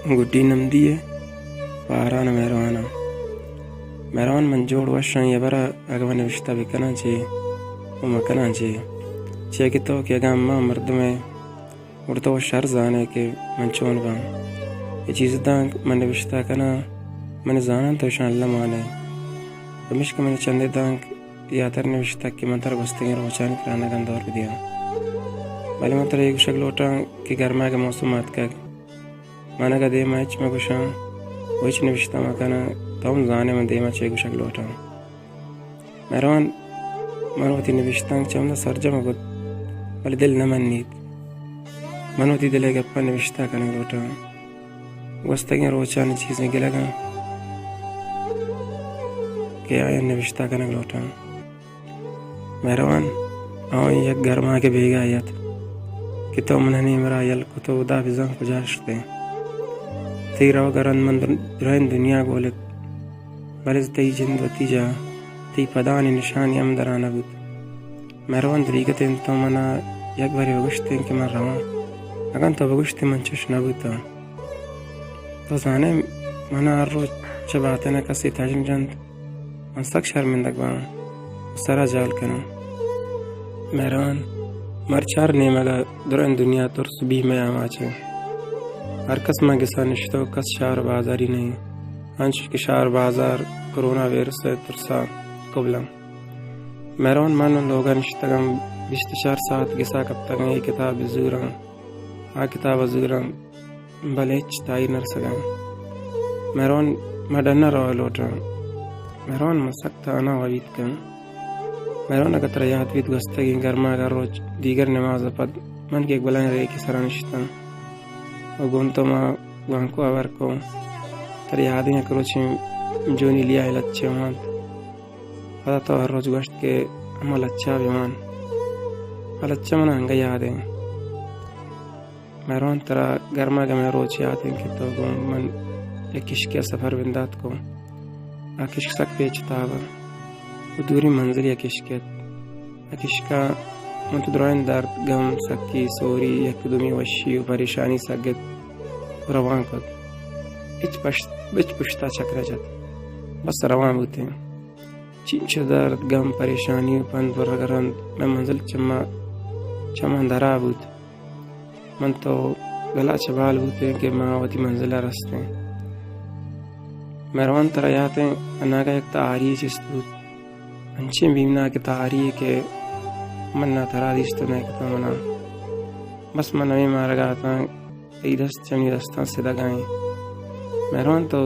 گڈی نمدیے پاران مہروانا مہروان من جوڑ وشان یا برا اگوان نوشتہ بکنا چے و مکنا چے چے کہ تو کہ اگام ماں مردمے اڑتا و شر زانے کہ من چون با یہ چیز دانک من نوشتہ کنا من زانان تو شان اللہ مانے بمشک من چندے دانک یا تر نوشتہ کہ من تر گستگی روچان کرانا گن دور بھی دیا بلی من تر ایک شکلوٹا کہ گرما کے موسمات کا مانا کا دے مچ میں گشاں وچ نوشتہ مکانا تم زانے من دے مچ ایک شکلوٹا مہروان منوتی نوشتہ چمنا سرجم گد بلی دل نمن نیت منوتی دلے گپا نوشتہ کنا لوٹا گستگی روچان چیزیں گلگا کہ آیا نوشتہ کنا لوٹا مہروان آؤں یک گرما کے بیگا آیت کہ تو منہنی مرا یل کو تو دا بزن کجاشتے تی رو گرن من درین دنیا گولت بلز تی جند و تی جا تی پدانی نشانی ام درانا بود مہروان دریگتیں تو منا یک باری بگشتیں کہ من روان اگن تو بگشتی من چش نبوتا تو زانے منا ہر روز چباتے نا کسی تاجن جند من سک شرمندگ بان سرا جال کنا مہروان مرچار نیمگا درین دنیا ترس بھی میں آماچے ہر کس میں گسا نشتو کس شار بازاری نہیں ہنچ کی شار بازار کرونا ویروس ترسا قبلم مہروان مانو لوگا نشتگم 24 ساعت گسا کب تک یہ کتاب زورم آ کتاب زورم بلیچ تائی نرسگم مہروان مڈنا رو لوٹا مہروان مسکتا انا وید کن مہروان اگر تریات وید گستگی گرما اگر روچ دیگر نماز پد من کے ایک بلائن رہے کی سرانشتا و گونتو ما گوانکو آور کو تریادیں اکروچیں جونی لیا ہے لچے وانت پدا تو ہر روز گوشت کے عمل اچھا بیمان حال اچھا منا ہنگا یادیں مہروان ترا گرما کا میں روچ یادیں کہ تو گون من ایک عشقیہ سفر بندات کو آکشک سک پیچتا با و دوری منزل یک عشقیت اکشکا من تو درائن درد غم سکی سوری یک دومی وشی و پریشانی سگت روان کد بچ پشتا چکر جد بس روان بوتے چینچ درد غم پریشانی و پند ورگرند میں منزل چما درا بود من تو گلا چبال بوتے کہ ماں وتی منزلہ رستے مہروان تریاتیں اناگا یک تعاری چست بود انچیں بیمنا کی تعاری کے من نہ ترا دیستو نہ کتا منا بس من نوی مارا گاتا ای دست چنی دستان سے دگائیں مہروان تو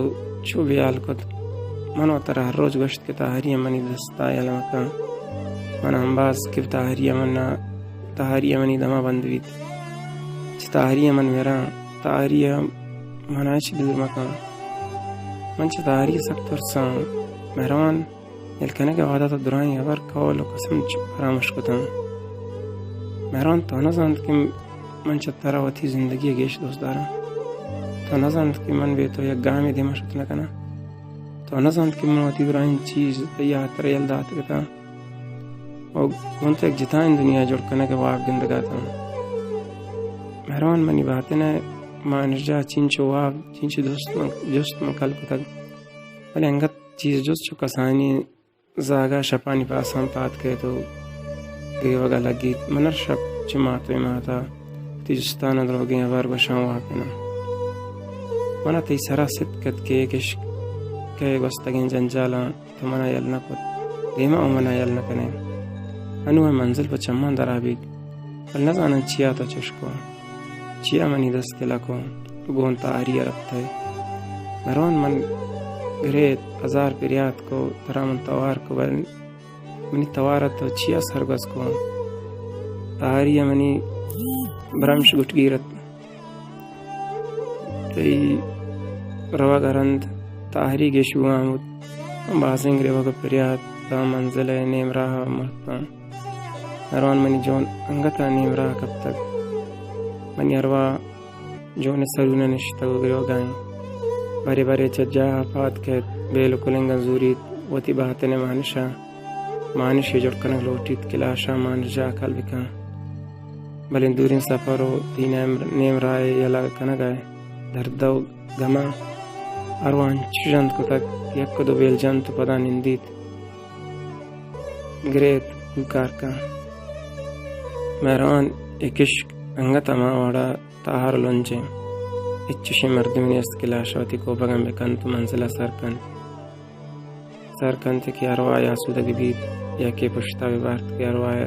چو بیال کت منو ترا ہر روز گشت کے تاہری منی دستا یلمکا من انباز کب تاہری مننا تاہری منی دما بندویت چھ تاہری من میرا تاہری مناچ دور مکا من چھ تاہری سب ترسان مہروان یلکنے کے وعدہ تو درائیں ابر کول و قسم فراموش کتاں مہروان تو نزاند کہ من چترا وتی زندگی گیش دوست دارا تو نزاند کہ من بے تو یک گاہ میں دیما شت نہ کنا تو نزاند کہ من وتی درائیں چیز تیا تر یل دات کتا او کونت ایک جتائیں دنیا جوڑ کنا کے واق گندگاتا مہروان منی باتیں نے ماں نرجا چینچو واق چینچو دوست مکل کتا ولی انگت چیز جس چو کسانی زاگا شپانی پاسان پات کے تو گئی وگا لگی منر شپ چماتوی ماتا تی جستانا دروگی عبار بشان واپنا منا تی سرا صدقت کے ایک عشق کے گستگین جنجالا تو منا یل نکت دیما او منا یل نکنے انو منزل پا چمان درابید بل نزانا چیا تا چشکو چیا منی دست لکو گون تاہری ربتا ہے مہروان من گریت ہزار پریات کو ترامن توار کو بل منی توارت تو چیا سرگز کو تاہری منی برمش گٹ گیرت تی روا گرند تاہری گیشو آمود بازنگ روا کو پریات تا منزل نیم راہ مرتا مہروان منی جون انگتا نیم راہ کب تک منی اروا جون سرون نشتا گریو گائیں بارے بارے چجا پات کے بیل کلنگا زوریت وتی باتنے مانشی جڑ کنگ لوٹیت کلاشا مانجا کل بکا بلین دورین سفرو تی نیم رائے یلا کنگائے دردو gama arwan chijant kutak yakko do beljant pada nindit great bukarka meran ekishk angatama wada tahar lonje ichshi mardimni eskilashawti ko bagam bekantu manzila sarkan te ki arwaya sudagibit ya ke pushta bibart ki arwaya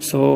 100